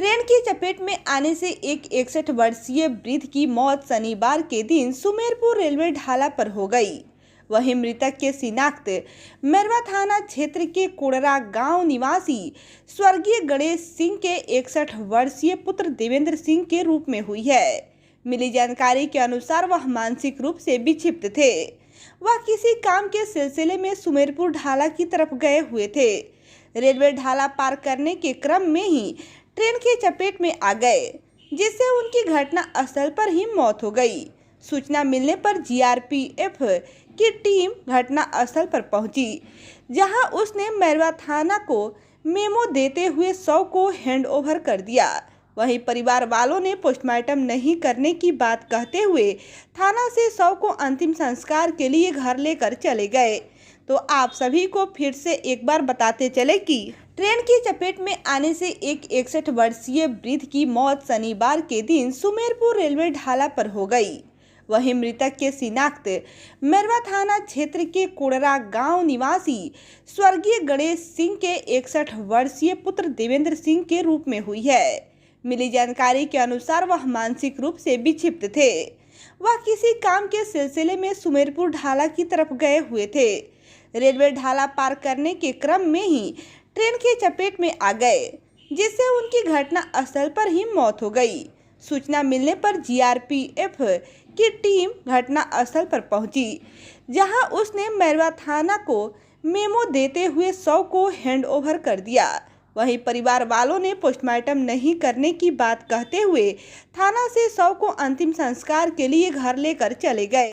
Train की चपेट में आने से एक 61 वर्षीय वृद्ध की मौत शनिवार के दिन सुमेरपुर रेलवे ढाला पर हो गई। वहीं मृतक के शिनाख्त मैरवा थाना क्षेत्र के कोड़रा गांव निवासी स्वर्गीय गणेश सिंह के 61 वर्षीय पुत्र देवेंद्र सिंह के रूप में हुई है। मिली जानकारी के अनुसार वह मानसिक रूप से विक्षिप्त थे। वह किसी काम के सिलसिले में सुमेरपुर ढाला की तरफ गए हुए थे। रेलवे ढाला पार करने के क्रम में ही ट्रेन की चपेट में आ गए, जिससे उनकी घटना स्थल पर ही मौत हो गई। सूचना मिलने पर जीआरपीएफ की टीम घटना स्थल पर पहुंची, जहां उसने मैरवा थाना को मेमो देते हुए शव को हैंडओवर कर दिया। वहीं परिवार वालों ने पोस्टमार्टम नहीं करने की बात कहते हुए थाना से शव को अंतिम संस्कार के लिए घर लेकर चले गए। तो आप सभी को फिर से एक बार बताते चले कि ट्रेन की चपेट में आने से एक 61 वर्षीय वृद्ध की मौत शनिवार के दिन सुमेरपुर रेलवे ढाला पर हो गई। वहीं मृतक के शिनाख्त मैरवा थाना क्षेत्र के कोड़रा गांव निवासी स्वर्गीय गणेश सिंह के 61 वर्षीय पुत्र देवेंद्र सिंह के रूप में हुई है। मिली जानकारी के अनुसार वह मानसिक रूप से विक्षिप्त थे। वह किसी काम के सिलसिले में सुमेरपुर ढाला की तरफ गए हुए थे। रेलवे ढाला पार करने के क्रम में ही ट्रेन की चपेट में आ गए, जिससे उनकी घटना स्थल पर ही मौत हो गई। सूचना मिलने पर जीआरपीएफ की टीम घटना स्थल पर पहुंची, जहां उसने मैरवा थाना को मेमो देते हुए शव को हैंडओवर कर दिया। वहीं परिवार वालों ने पोस्टमार्टम नहीं करने की बात कहते हुए थाना से शव को अंतिम संस्कार के लिए घर लेकर चले गए।